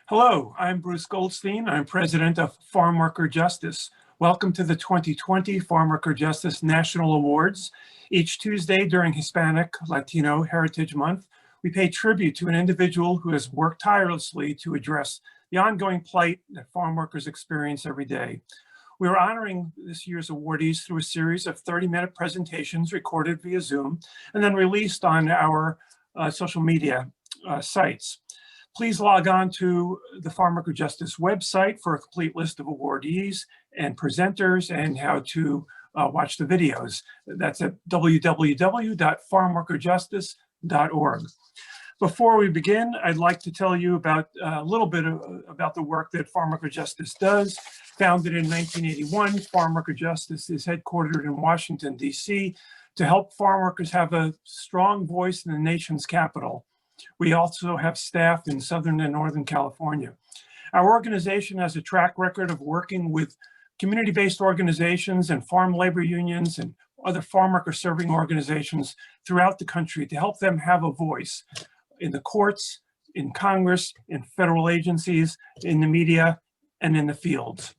Hello, I'm Bruce Goldstein. I'm president of Farmworker Justice. Welcome to the 2020 Farmworker Justice National Awards. Each Tuesday during Hispanic Latino Heritage Month, we pay tribute to an individual who has worked tirelessly to address the ongoing plight that farm workers experience every day. We are honoring this year's awardees through a series of 30-minute presentations recorded via Zoom and then released on our social media sites. Please log on to the Farmworker Justice website for a complete list of awardees and presenters and how to watch the videos. That's at www.farmworkerjustice.org. Before we begin, I'd like to tell you about a little bit about the work that Farmworker Justice does. Founded in 1981, Farmworker Justice is headquartered in Washington, D.C. to help farm workers have a strong voice in the nation's capital. We also have staff in Southern and Northern California. Our organization has a track record of working with community-based organizations and farm labor unions and other farm worker serving organizations throughout the country to help them have a voice in the courts, in Congress, in federal agencies, in the media, and in the fields.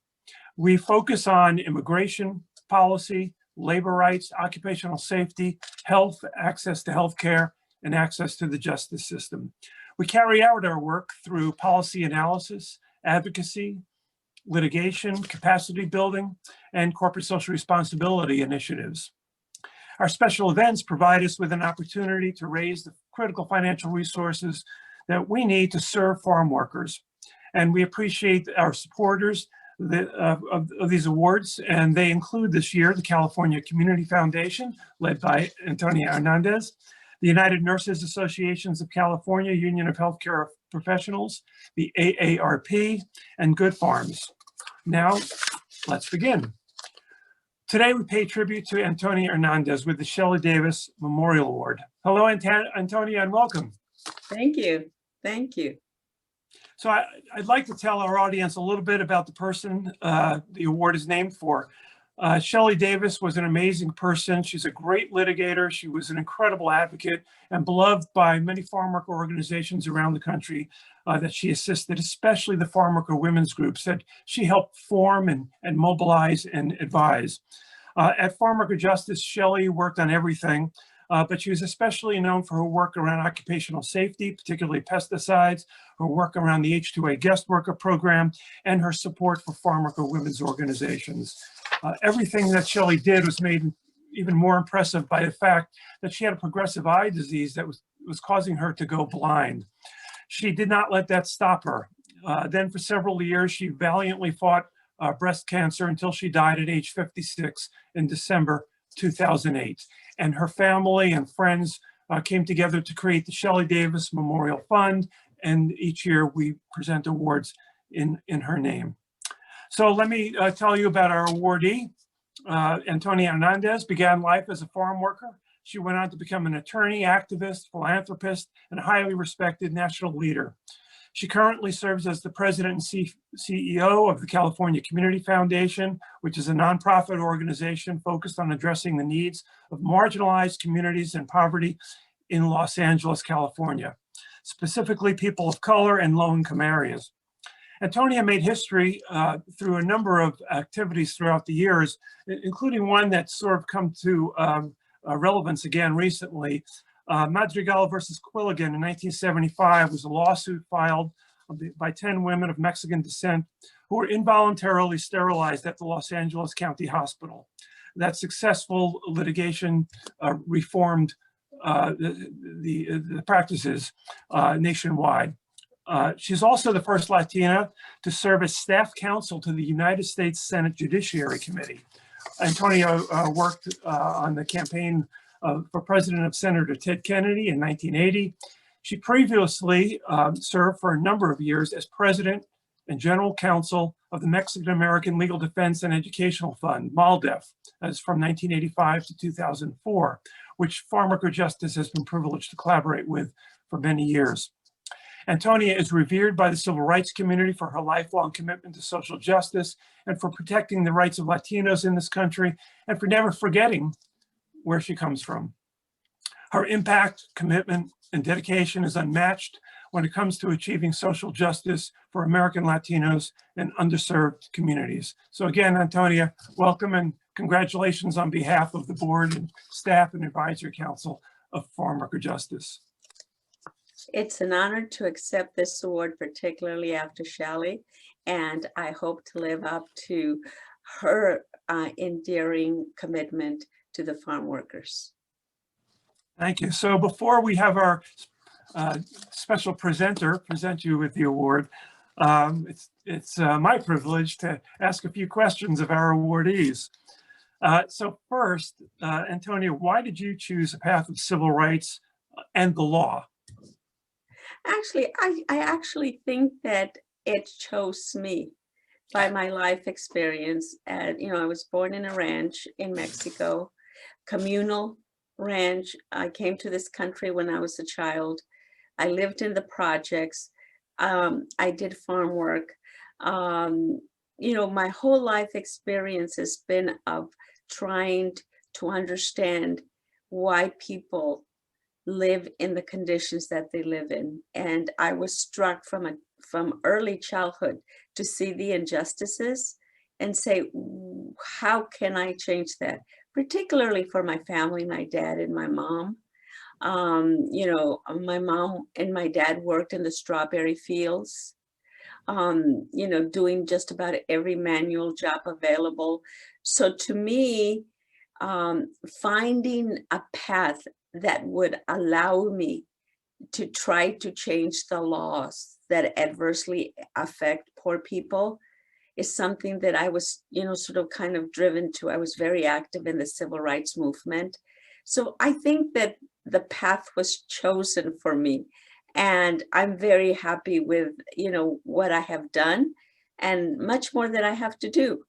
We focus on immigration policy, labor rights, occupational safety, health, access to health care, and access to the justice system. We carry out our work through policy analysis, advocacy, litigation, capacity building, and corporate social responsibility initiatives. Our special events provide us with an opportunity to raise the critical financial resources that we need to serve farm workers. And we appreciate our supporters of these awards, and they include this year the California Community Foundation, led by Antonia Hernandez, the United Nurses Associations of California, Union of Healthcare Professionals, the AARP, and Good Farms. Now, let's begin. Today, we pay tribute to Antonia Hernandez with the Shelley Davis Memorial Award. Hello, Antonia, and welcome. Thank you. Thank you. So I'd like to tell our audience a little bit about the person the award is named for. Shelley Davis was an amazing person. She's a great litigator. She was an incredible advocate and beloved by many farm worker organizations around the country that she assisted, especially the farm worker women's groups that she helped form and mobilize and advise. At Farmworker Justice, Shelley worked on everything, but she was especially known for her work around occupational safety, particularly pesticides, her work around the H-2A guest worker program, and her support for farm worker women's organizations. Everything that Shelley did was made even more impressive by the fact that she had a progressive eye disease that was causing her to go blind. She did not let that stop her. Then for several years, she valiantly fought breast cancer until she died at age 56 in December 2008. And her family and friends came together to create the Shelley Davis Memorial Fund, and each year we present awards in her name. So let me tell you about our awardee. Antonia Hernandez began life as a farm worker. She went on to become an attorney, activist, philanthropist, and a highly respected national leader. She currently serves as the president and CEO of the California Community Foundation, which is a nonprofit organization focused on addressing the needs of marginalized communities and poverty in Los Angeles, California, specifically people of color and low-income areas. Antonia made history through a number of activities throughout the years, including one that's sort of come to relevance again recently. Madrigal versus Quilligan in 1975 was a lawsuit filed by 10 women of Mexican descent who were involuntarily sterilized at the Los Angeles County Hospital. That successful litigation reformed the practices nationwide. She's also the first Latina to serve as staff counsel to the United States Senate Judiciary Committee. Antonia worked on the campaign for president of Senator Ted Kennedy in 1980. She previously served for a number of years as president and general counsel of the Mexican American Legal Defense and Educational Fund, MALDEF, as from 1985 to 2004, which Farmworker Justice has been privileged to collaborate with for many years. Antonia is revered by the civil rights community for her lifelong commitment to social justice and for protecting the rights of Latinos in this country and for never forgetting where she comes from. Her impact, commitment, and dedication is unmatched when it comes to achieving social justice for American Latinos and underserved communities. So again, Antonia, welcome and congratulations on behalf of the board and staff and advisory council of Farmworker Justice. It's an honor to accept this award, particularly after Shelley, and I hope to live up to her endearing commitment to the farm workers. Thank you. So before we have our special presenter present you with the award, it's my privilege to ask a few questions of our awardees. So first, Antonia, why did you choose a path of civil rights and the law? Actually, I actually think that it chose me by my life experience. And, you know, I was born in a ranch in Mexico, communal ranch. I came to this country when I was a child. I lived in the projects. I did farm work. You know, my whole life experience has been of trying to understand why people live in the conditions that they live in. And I was struck from early childhood to see the injustices and say, how can I change that? Particularly for my family, my dad and my mom. You know, my mom and my dad worked in the strawberry fields, you know, doing just about every manual job available. So to me, finding a path that would allow me to try to change the laws that adversely affect poor people is something that I was, you know, sort of kind of driven to. I was very active in the civil rights movement. So I think that the path was chosen for me. And I'm very happy with, you know, what I have done and much more that I have to do.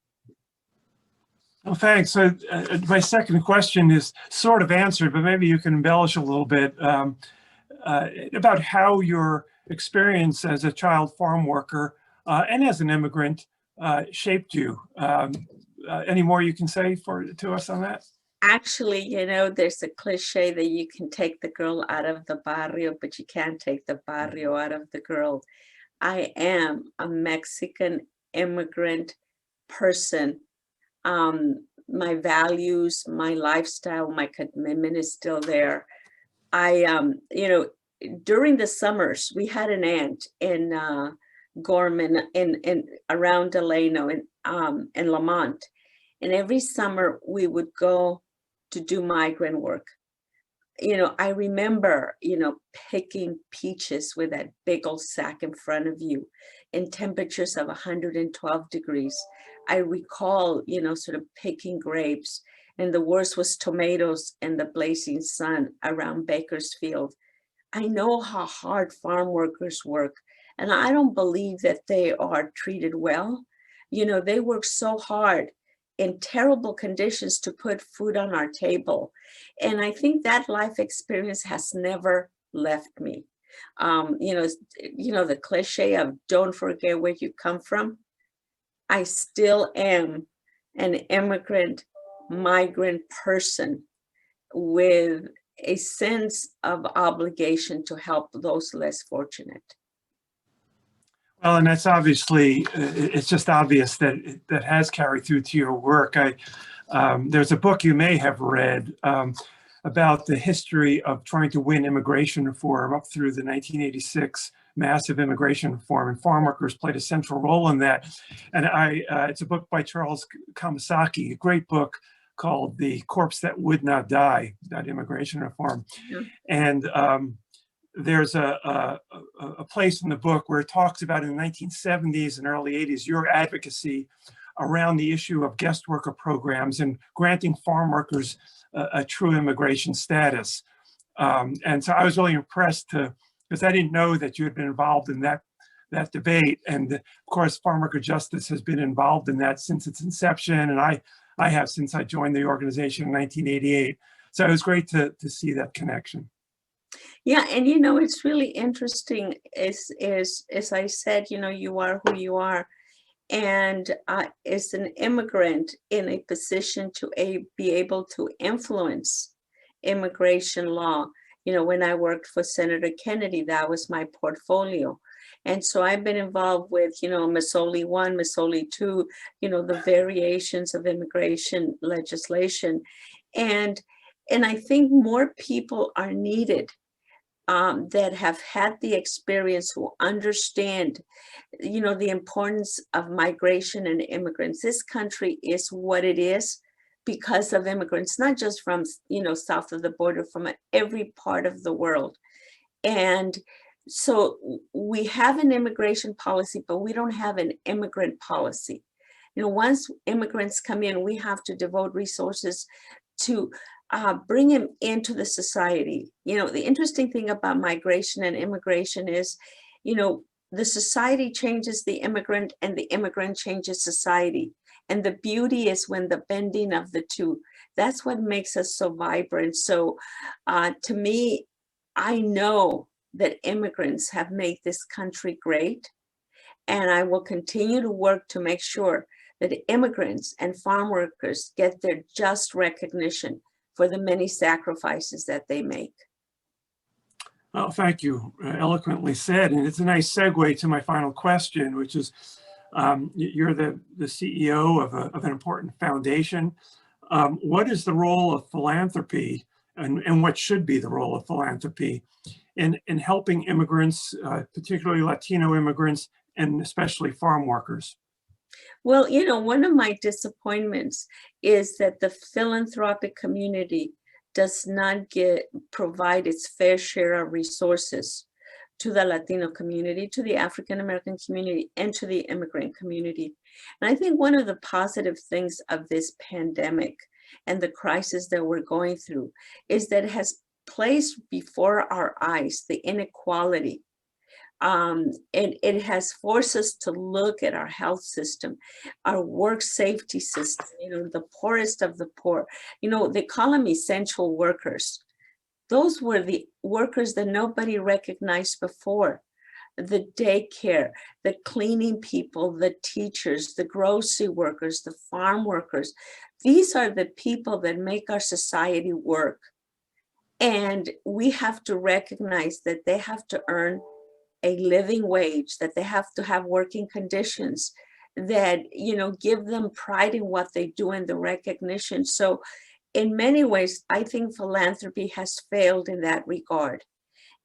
Well, thanks. So my second question is sort of answered, but maybe you can embellish a little bit about how your experience as a child farm worker and as an immigrant shaped you. Any more you can say to us on that? Actually, you know, there's a cliche that you can take the girl out of the barrio, but you can't take the barrio out of the girl. I am a Mexican immigrant person. My values, my lifestyle, my commitment is still there. You know, during the summers, we had an aunt in Gorman, in around Delano, in Lamont, and every summer we would go to do migrant work. You know, I remember, you know, picking peaches with that big old sack in front of you in temperatures of 112 degrees. I recall, you know, sort of picking grapes, and the worst was tomatoes in the blazing sun around Bakersfield. I know how hard farm workers work, and I don't believe that they are treated well. You know, they work so hard in terrible conditions to put food on our table. And I think that life experience has never left me. You know, the cliche of don't forget where you come from. I still am an immigrant, migrant person with a sense of obligation to help those less fortunate. Well, and that's obviously, it's just obvious that that has carried through to your work. There's a book you may have read about the history of trying to win immigration reform up through the 1986 massive immigration reform, and farm workers played a central role in that. And it's a book by Charles Kamasaki, a great book called The Corpse That Would Not Die, about immigration reform. Yeah. And there's a place in the book where it talks about in the 1970s and early 80s, your advocacy around the issue of guest worker programs and granting farm workers a true immigration status. And so I was really impressed because I didn't know that you had been involved in that debate. And of course, Farmworker Justice has been involved in that since its inception. And I have since I joined the organization in 1988. So it was great to see that connection. Yeah, and you know, it's really interesting, as I said, you know, you are who you are. And as an immigrant in a position to be able to influence immigration law, When I worked for Senator Kennedy, that was my portfolio. And so I've been involved with, Missouri 1, Missouri 2, the variations of immigration legislation. And I think more people are needed that have had the experience, who understand, the importance of migration and immigrants. This country is what it is because of immigrants, not just from, south of the border, from every part of the world. And so we have an immigration policy, but we don't have an immigrant policy. Once immigrants come in, we have to devote resources to bring them into the society. The interesting thing about migration and immigration is, the society changes the immigrant and the immigrant changes society. And the beauty is when the bending of the two, that's what makes us so vibrant. So to me, I know that immigrants have made this country great. And I will continue to work to make sure that immigrants and farm workers get their just recognition for the many sacrifices that they make. Well, thank you. Eloquently said. And it's a nice segue to my final question, which is, you're the CEO of an important foundation. What is the role of philanthropy, and what should be the role of philanthropy in helping immigrants, particularly Latino immigrants, and especially farm workers? Well, one of my disappointments is that the philanthropic community does not provide its fair share of resources to the Latino community, to the African American community, and to the immigrant community. And I think one of the positive things of this pandemic and the crisis that we're going through is that it has placed before our eyes the inequality. And it has forced us to look at our health system, our work safety system, the poorest of the poor. They call them essential workers. Those were the workers that nobody recognized before. The daycare, the cleaning people, the teachers, the grocery workers, the farm workers. These are the people that make our society work. And we have to recognize that they have to earn a living wage, that they have to have working conditions that, give them pride in what they do and the recognition. So in many ways, I think philanthropy has failed in that regard.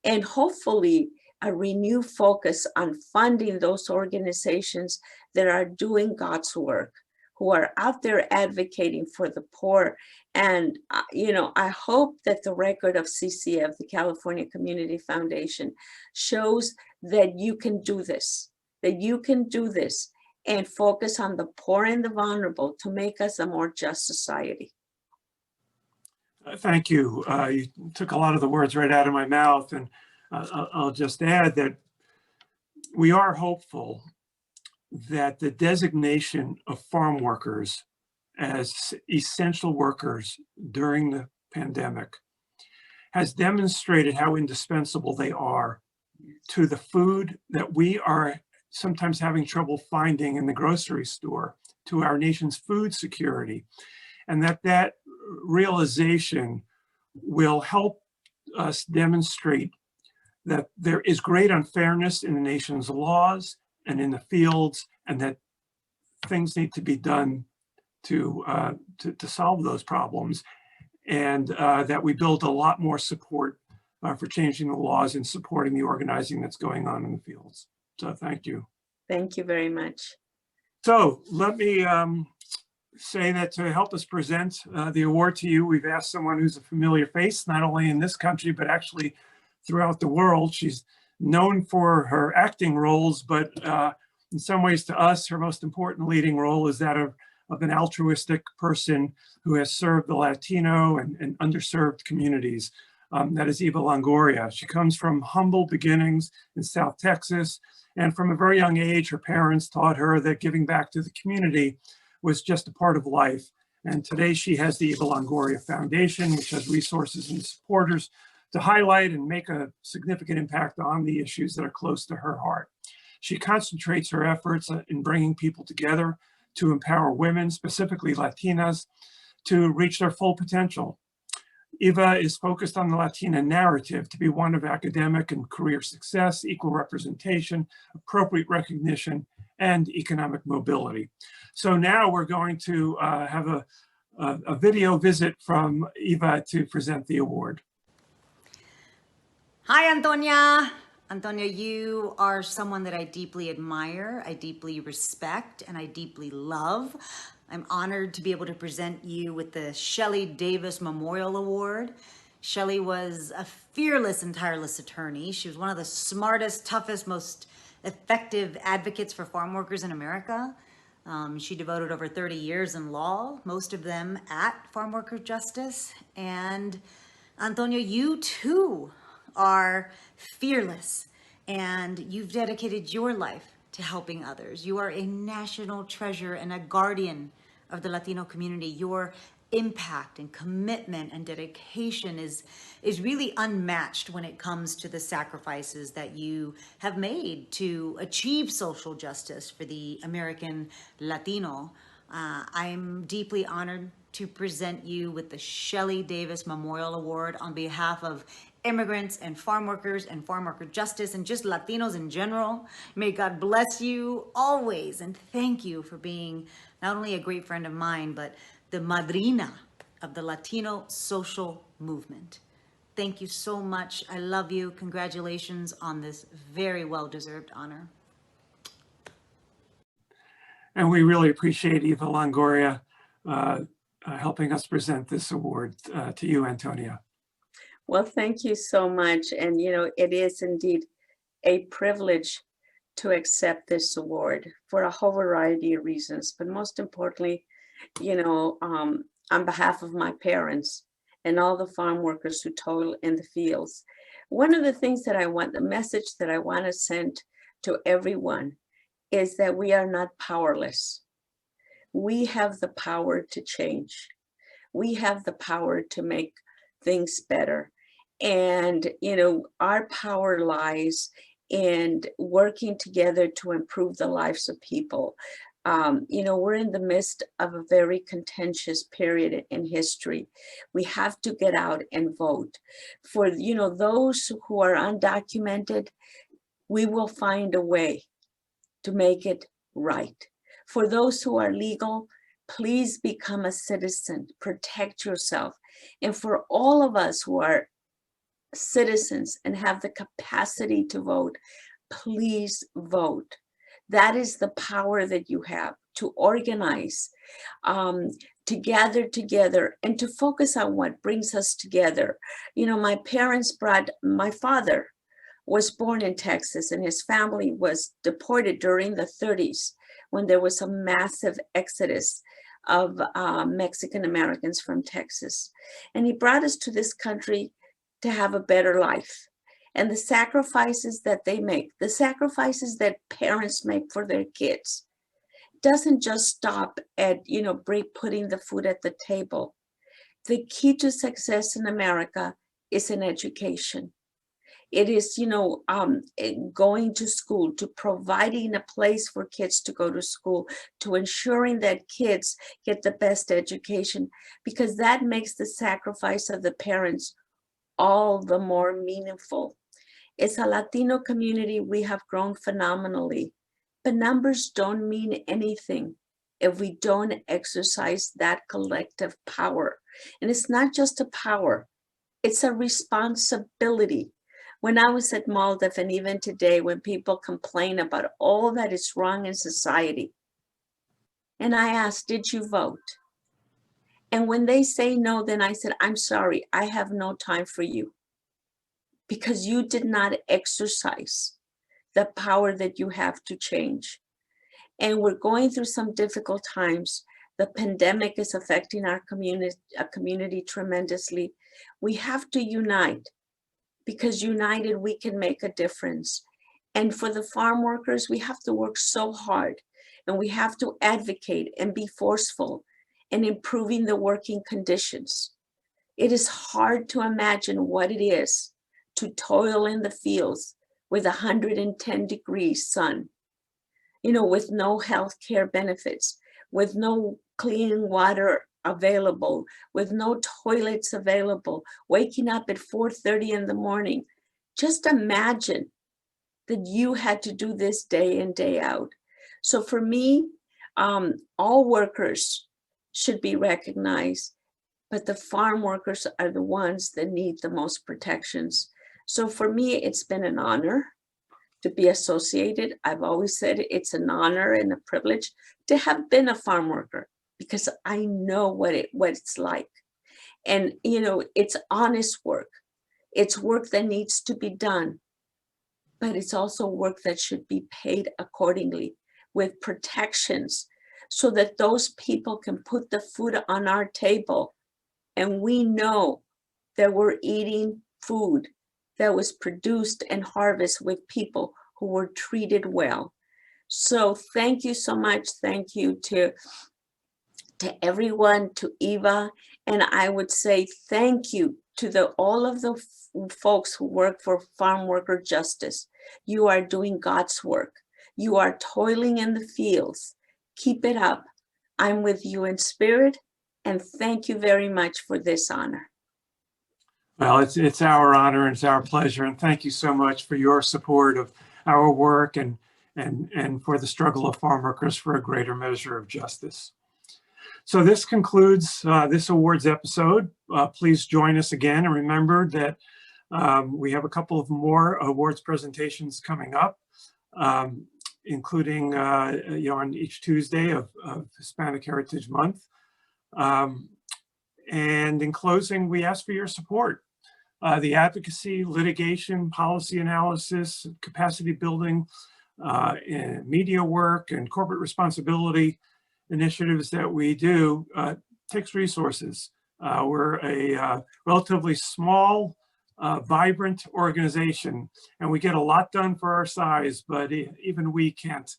And hopefully a renewed focus on funding those organizations that are doing God's work, who are out there advocating for the poor. And, I hope that the record of CCF, the California Community Foundation, shows that you can do this, and focus on the poor and the vulnerable to make us a more just society. Thank you. You took a lot of the words right out of my mouth. And I'll just add that we are hopeful that the designation of farm workers as essential workers during the pandemic has demonstrated how indispensable they are to the food that we are sometimes having trouble finding in the grocery store, to our nation's food security, and that realization will help us demonstrate that there is great unfairness in the nation's laws and in the fields, and that things need to be done to solve those problems, and that we build a lot more support for changing the laws and supporting the organizing that's going on in the fields. So thank you. Thank you very much. So let me say that to help us present the award to you, we've asked someone who's a familiar face, not only in this country, but actually throughout the world. She's known for her acting roles, but in some ways to us, her most important leading role is that of an altruistic person who has served the Latino and underserved communities. That is Eva Longoria. She comes from humble beginnings in South Texas, and from a very young age, her parents taught her that giving back to the community was just a part of life. And today she has the Eva Longoria Foundation, which has resources and supporters to highlight and make a significant impact on the issues that are close to her heart. She concentrates her efforts in bringing people together to empower women, specifically Latinas, to reach their full potential. Eva is focused on the Latina narrative to be one of academic and career success, equal representation, appropriate recognition, and economic mobility. So now we're going to have a video visit from Eva to present the award. Hi, Antonia. Antonia, you are someone that I deeply admire, I deeply respect, and I deeply love. I'm honored to be able to present you with the Shelley Davis Memorial Award. Shelley was a fearless and tireless attorney. She was one of the smartest, toughest, most effective advocates for farm workers in America. She devoted over 30 years in law, most of them at Farmworker Justice. And Antonia, you too are fearless, and you've dedicated your life to helping others. You are a national treasure and a guardian of the Latino community. Your impact and commitment and dedication is really unmatched when it comes to the sacrifices that you have made to achieve social justice for the American Latino. I'm deeply honored to present you with the Shelley Davis Memorial Award on behalf of immigrants and farm workers and Farmworker Justice and just Latinos in general. May God bless you always, and thank you for being not only a great friend of mine, but the madrina of the Latino social movement. Thank you so much. I love you. Congratulations on this very well-deserved honor. And we really appreciate Eva Longoria helping us present this award to you, Antonia. Well, thank you so much. And, you know, it is indeed a privilege to accept this award for a whole variety of reasons. But most importantly, you know, on behalf of my parents and all the farm workers who toil in the fields. One of the things that I want, the message that I want to send to everyone is that we are not powerless. We have the power to change. We have the power to make things better. And, you know, our power lies in working together to improve the lives of people. You know, we're in the midst of a very contentious period in history. We have to get out and vote. For, you know, those who are undocumented, we will find a way to make it right. For those who are legal, please become a citizen, protect yourself. And for all of us who are citizens and have the capacity to vote, please vote. That is the power that you have to organize, to gather together and to focus on what brings us together. You know, my father was born in Texas and his family was deported during the 30s when there was a massive exodus of Mexican Americans from Texas. And he brought us to this country to have a better life. And the sacrifices that they make, the sacrifices that parents make for their kids, doesn't just stop at, you know, putting the food at the table. The key to success in America is in education. It is, you know, going to school, to providing a place for kids to go to school, to ensuring that kids get the best education, because that makes the sacrifice of the parents all the more meaningful. As a Latino community, we have grown phenomenally, but numbers don't mean anything if we don't exercise that collective power. And it's not just a power, it's a responsibility. When I was at Maldiv, and even today, when people complain about all that is wrong in society, and I asked, did you vote? And when they say no, then I said, I'm sorry, I have no time for you, because you did not exercise the power that you have to change. And we're going through some difficult times. The pandemic is affecting our community tremendously. We have to unite, because united we can make a difference. And for the farm workers, we have to work so hard, and we have to advocate and be forceful in improving the working conditions. It is hard to imagine what it is to toil in the fields with 110 degrees sun, you know, with no health care benefits, with no clean water available, with no toilets available, waking up at 4:30 in the morning. Just imagine that you had to do this day in, day out. So for me, all workers should be recognized, but the farm workers are the ones that need the most protections. So for me, it's been an honor to be associated. I've always said it's an honor and a privilege to have been a farm worker, because I know what it's like. And, you know, it's honest work. It's work that needs to be done, but it's also work that should be paid accordingly with protections, so that those people can put the food on our table. And we know that we're eating food that was produced and harvested with people who were treated well. So thank you so much. Thank you to everyone, to Eva. And I would say thank you to all of the folks who work for Farmworker Justice. You are doing God's work. You are toiling in the fields. Keep it up. I'm with you in spirit, and thank you very much for this honor. Well, it's our honor and it's our pleasure, and thank you so much for your support of our work and for the struggle of farm workers for a greater measure of justice. So this concludes this awards episode. Please join us again, and remember that we have a couple of more awards presentations coming up, including on each Tuesday of Hispanic Heritage Month. And in closing, we ask for your support. The advocacy, litigation, policy analysis, capacity building, and media work, and corporate responsibility initiatives that we do takes resources. We're a relatively small, vibrant organization, and we get a lot done for our size, but even we can't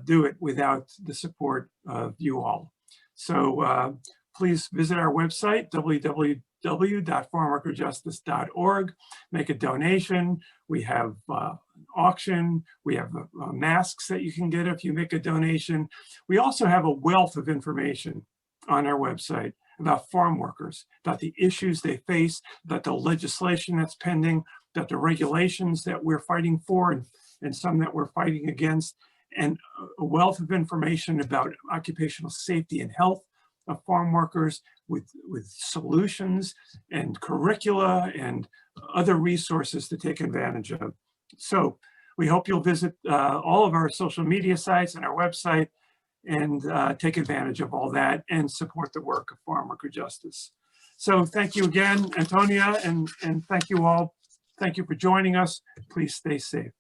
do it without the support of you all. So please visit our website, www.farmworkerjustice.org. Make a donation. We have an auction. We have masks that you can get if you make a donation. We also have a wealth of information on our website about farm workers, about the issues they face, about the legislation that's pending, about the regulations that we're fighting for and some that we're fighting against, and a wealth of information about occupational safety and health of farm workers with solutions and curricula and other resources to take advantage of. So we hope you'll visit all of our social media sites and our website and take advantage of all that and support the work of Farmworker Justice. So thank you again, Antonia, and thank you all. Thank you for joining us. Please stay safe.